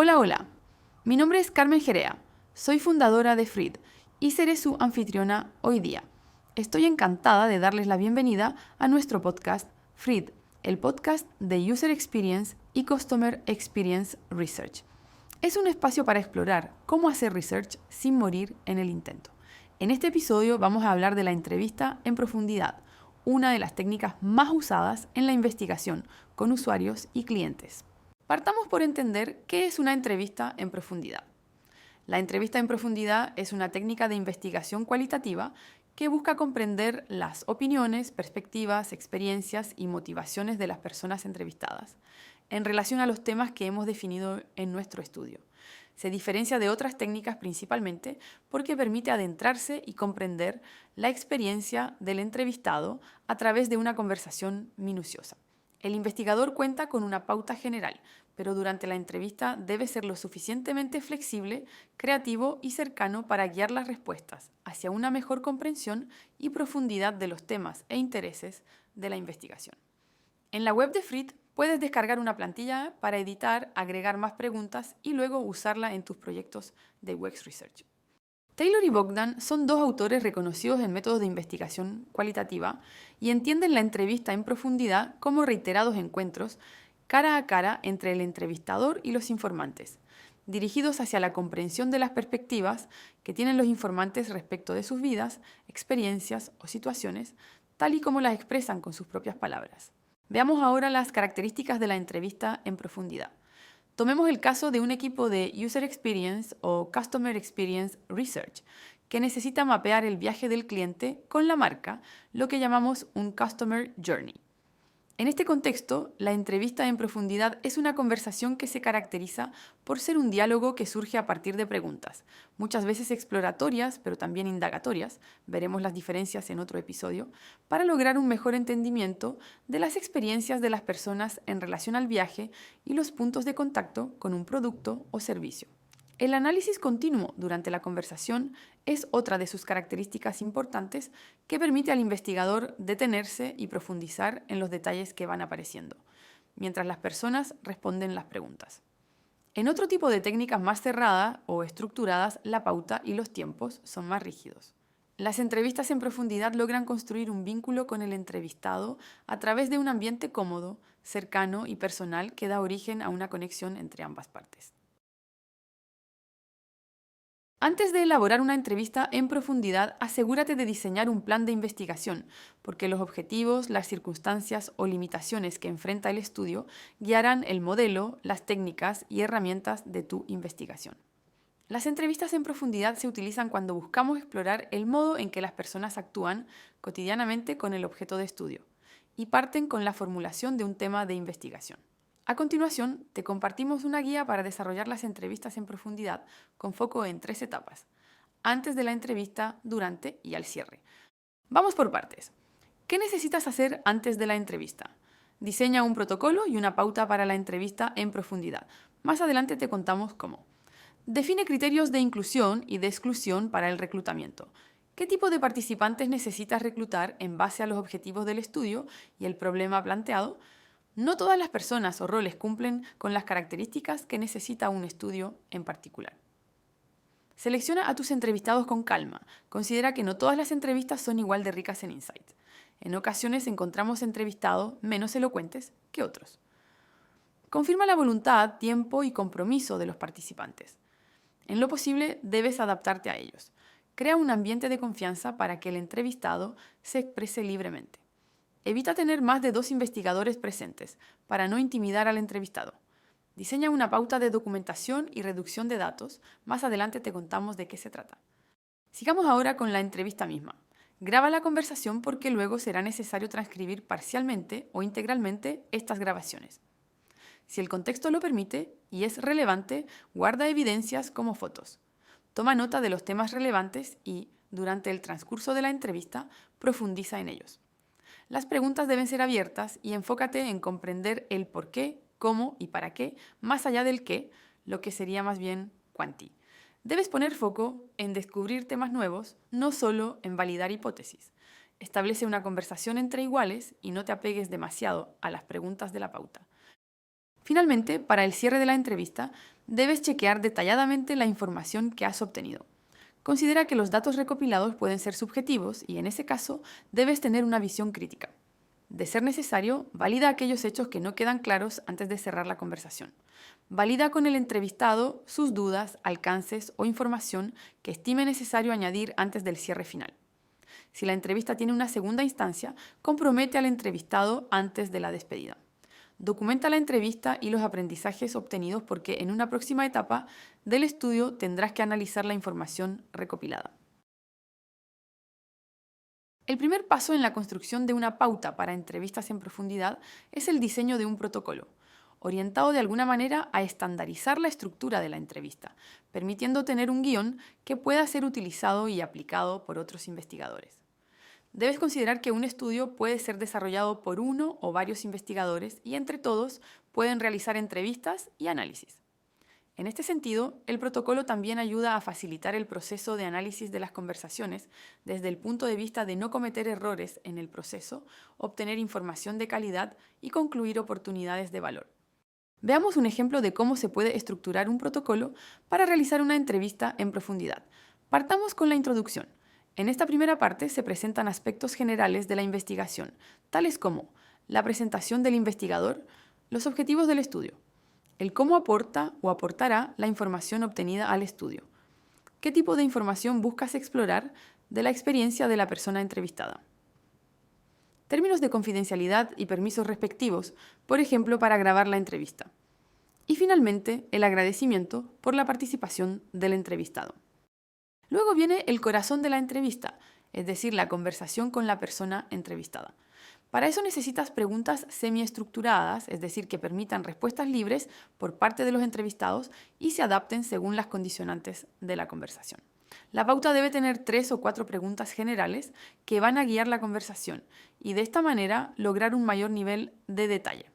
Hola, hola. Mi nombre es Carmen Jerea. Soy fundadora de Fried y seré su anfitriona hoy día. Estoy encantada de darles la bienvenida a nuestro podcast Fried, el podcast de User Experience y Customer Experience Research. Es un espacio para explorar cómo hacer research sin morir en el intento. En este episodio vamos a hablar de la entrevista en profundidad, una de las técnicas más usadas en la investigación con usuarios y clientes. Partamos por entender qué es una entrevista en profundidad. La entrevista en profundidad es una técnica de investigación cualitativa que busca comprender las opiniones, perspectivas, experiencias y motivaciones de las personas entrevistadas en relación a los temas que hemos definido en nuestro estudio. Se diferencia de otras técnicas principalmente porque permite adentrarse y comprender la experiencia del entrevistado a través de una conversación minuciosa. El investigador cuenta con una pauta general, pero durante la entrevista debe ser lo suficientemente flexible, creativo y cercano para guiar las respuestas hacia una mejor comprensión y profundidad de los temas e intereses de la investigación. En la web de Fried puedes descargar una plantilla para editar, agregar más preguntas y luego usarla en tus proyectos de UX Research. Taylor y Bogdan son dos autores reconocidos en métodos de investigación cualitativa y entienden la entrevista en profundidad como reiterados encuentros cara a cara entre el entrevistador y los informantes, dirigidos hacia la comprensión de las perspectivas que tienen los informantes respecto de sus vidas, experiencias o situaciones, tal y como las expresan con sus propias palabras. Veamos ahora las características de la entrevista en profundidad. Tomemos el caso de un equipo de User Experience o Customer Experience Research que necesita mapear el viaje del cliente con la marca, lo que llamamos un Customer Journey. En este contexto, la entrevista en profundidad es una conversación que se caracteriza por ser un diálogo que surge a partir de preguntas, muchas veces exploratorias, pero también indagatorias, veremos las diferencias en otro episodio, para lograr un mejor entendimiento de las experiencias de las personas en relación al viaje y los puntos de contacto con un producto o servicio. El análisis continuo durante la conversación es otra de sus características importantes que permite al investigador detenerse y profundizar en los detalles que van apareciendo, mientras las personas responden las preguntas. En otro tipo de técnicas más cerradas o estructuradas, la pauta y los tiempos son más rígidos. Las entrevistas en profundidad logran construir un vínculo con el entrevistado a través de un ambiente cómodo, cercano y personal que da origen a una conexión entre ambas partes. Antes de elaborar una entrevista en profundidad, asegúrate de diseñar un plan de investigación, porque los objetivos, las circunstancias o limitaciones que enfrenta el estudio guiarán el modelo, las técnicas y herramientas de tu investigación. Las entrevistas en profundidad se utilizan cuando buscamos explorar el modo en que las personas actúan cotidianamente con el objeto de estudio y parten con la formulación de un tema de investigación. A continuación, te compartimos una guía para desarrollar las entrevistas en profundidad con foco en 3 etapas: antes de la entrevista, durante y al cierre. Vamos por partes. ¿Qué necesitas hacer antes de la entrevista? Diseña un protocolo y una pauta para la entrevista en profundidad. Más adelante te contamos cómo. Define criterios de inclusión y de exclusión para el reclutamiento. ¿Qué tipo de participantes necesitas reclutar en base a los objetivos del estudio y el problema planteado? No todas las personas o roles cumplen con las características que necesita un estudio en particular. Selecciona a tus entrevistados con calma. Considera que no todas las entrevistas son igual de ricas en insights. En ocasiones encontramos entrevistados menos elocuentes que otros. Confirma la voluntad, tiempo y compromiso de los participantes. En lo posible, debes adaptarte a ellos. Crea un ambiente de confianza para que el entrevistado se exprese libremente. Evita tener más de 2 investigadores presentes para no intimidar al entrevistado. Diseña una pauta de documentación y reducción de datos. Más adelante te contamos de qué se trata. Sigamos ahora con la entrevista misma. Graba la conversación porque luego será necesario transcribir parcialmente o integralmente estas grabaciones. Si el contexto lo permite y es relevante, guarda evidencias como fotos. Toma nota de los temas relevantes y, durante el transcurso de la entrevista, profundiza en ellos. Las preguntas deben ser abiertas y enfócate en comprender el por qué, cómo y para qué, más allá del qué, lo que sería más bien quanti. Debes poner foco en descubrir temas nuevos, no solo en validar hipótesis. Establece una conversación entre iguales y no te apegues demasiado a las preguntas de la pauta. Finalmente, para el cierre de la entrevista, debes chequear detalladamente la información que has obtenido. Considera que los datos recopilados pueden ser subjetivos y en ese caso debes tener una visión crítica. De ser necesario, valida aquellos hechos que no quedan claros antes de cerrar la conversación. Valida con el entrevistado sus dudas, alcances o información que estime necesario añadir antes del cierre final. Si la entrevista tiene una segunda instancia, compromete al entrevistado antes de la despedida. Documenta la entrevista y los aprendizajes obtenidos porque en una próxima etapa del estudio tendrás que analizar la información recopilada. El primer paso en la construcción de una pauta para entrevistas en profundidad es el diseño de un protocolo, orientado de alguna manera a estandarizar la estructura de la entrevista, permitiendo tener un guión que pueda ser utilizado y aplicado por otros investigadores. Debes considerar que un estudio puede ser desarrollado por uno o varios investigadores y entre todos pueden realizar entrevistas y análisis. En este sentido, el protocolo también ayuda a facilitar el proceso de análisis de las conversaciones desde el punto de vista de no cometer errores en el proceso, obtener información de calidad y concluir oportunidades de valor. Veamos un ejemplo de cómo se puede estructurar un protocolo para realizar una entrevista en profundidad. Partamos con la introducción. En esta primera parte se presentan aspectos generales de la investigación, tales como la presentación del investigador, los objetivos del estudio, el cómo aporta o aportará la información obtenida al estudio, qué tipo de información buscas explorar de la experiencia de la persona entrevistada, términos de confidencialidad y permisos respectivos, por ejemplo, para grabar la entrevista, y finalmente el agradecimiento por la participación del entrevistado. Luego viene el corazón de la entrevista, es decir, la conversación con la persona entrevistada. Para eso necesitas preguntas semiestructuradas, es decir, que permitan respuestas libres por parte de los entrevistados y se adapten según las condicionantes de la conversación. La pauta debe tener 3 o 4 preguntas generales que van a guiar la conversación y de esta manera lograr un mayor nivel de detalle.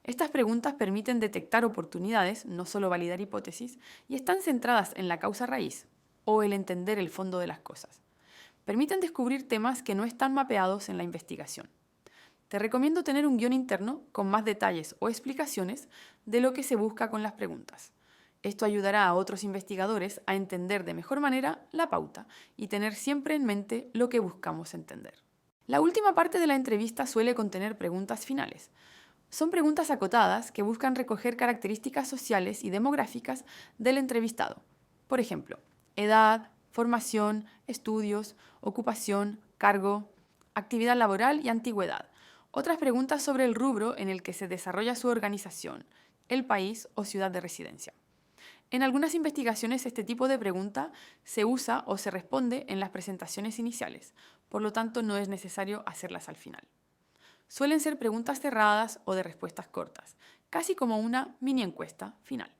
Estas preguntas permiten detectar oportunidades, no solo validar hipótesis, y están centradas en la causa raíz o el entender el fondo de las cosas. Permiten descubrir temas que no están mapeados en la investigación. Te recomiendo tener un guión interno con más detalles o explicaciones de lo que se busca con las preguntas. Esto ayudará a otros investigadores a entender de mejor manera la pauta y tener siempre en mente lo que buscamos entender. La última parte de la entrevista suele contener preguntas finales. Son preguntas acotadas que buscan recoger características sociales y demográficas del entrevistado. Por ejemplo, edad, formación, estudios, ocupación, cargo, actividad laboral y antigüedad. Otras preguntas sobre el rubro en el que se desarrolla su organización, el país o ciudad de residencia. En algunas investigaciones este tipo de pregunta se usa o se responde en las presentaciones iniciales, por lo tanto no es necesario hacerlas al final. Suelen ser preguntas cerradas o de respuestas cortas, casi como una mini encuesta final.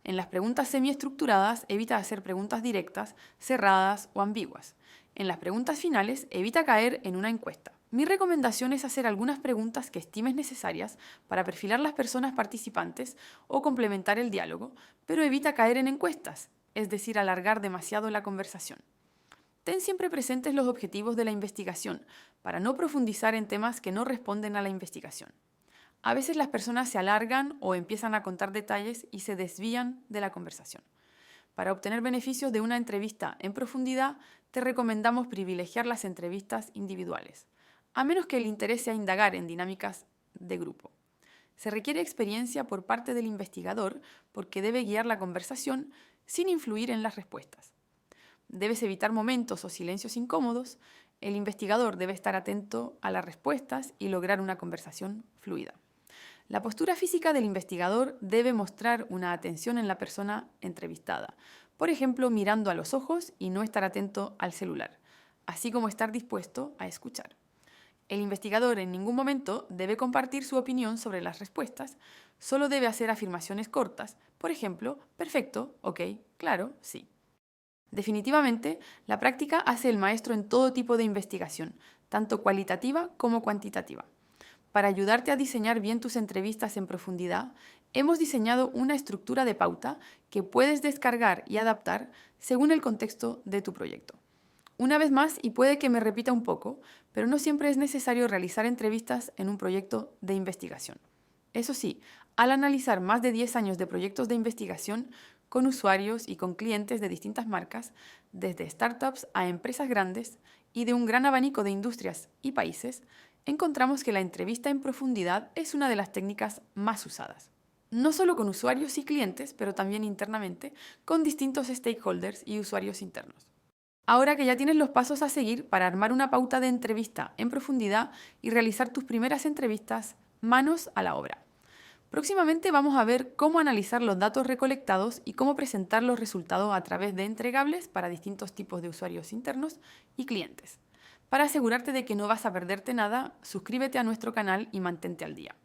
En las preguntas semiestructuradas evita hacer preguntas directas, cerradas o ambiguas. En las preguntas finales evita caer en una encuesta. Mi recomendación es hacer algunas preguntas que estimes necesarias para perfilar las personas participantes o complementar el diálogo, pero evita caer en encuestas, es decir, alargar demasiado la conversación. Ten siempre presentes los objetivos de la investigación para no profundizar en temas que no responden a la investigación. A veces las personas se alargan o empiezan a contar detalles y se desvían de la conversación. Para obtener beneficios de una entrevista en profundidad, te recomendamos privilegiar las entrevistas individuales, a menos que el interés sea indagar en dinámicas de grupo. Se requiere experiencia por parte del investigador porque debe guiar la conversación sin influir en las respuestas. Debes evitar momentos o silencios incómodos. El investigador debe estar atento a las respuestas y lograr una conversación fluida. La postura física del investigador debe mostrar una atención en la persona entrevistada, por ejemplo, mirando a los ojos y no estar atento al celular, así como estar dispuesto a escuchar. El investigador en ningún momento debe compartir su opinión sobre las respuestas, solo debe hacer afirmaciones cortas, por ejemplo, perfecto, ok, claro, sí. Definitivamente, la práctica hace el maestro en todo tipo de investigación, tanto cualitativa como cuantitativa. Para ayudarte a diseñar bien tus entrevistas en profundidad, hemos diseñado una estructura de pauta que puedes descargar y adaptar según el contexto de tu proyecto. Una vez más, y puede que me repita un poco, pero no siempre es necesario realizar entrevistas en un proyecto de investigación. Eso sí, Al analizar más de 10 años de proyectos de investigación con usuarios y con clientes de distintas marcas, desde startups a empresas grandes y de un gran abanico de industrias y países, encontramos que la entrevista en profundidad es una de las técnicas más usadas. No solo con usuarios y clientes, pero también internamente, con distintos stakeholders y usuarios internos. Ahora que ya tienes los pasos a seguir para armar una pauta de entrevista en profundidad y realizar tus primeras entrevistas, manos a la obra. Próximamente vamos a ver cómo analizar los datos recolectados y cómo presentar los resultados a través de entregables para distintos tipos de usuarios internos y clientes. Para asegurarte de que no vas a perderte nada, suscríbete a nuestro canal y mantente al día.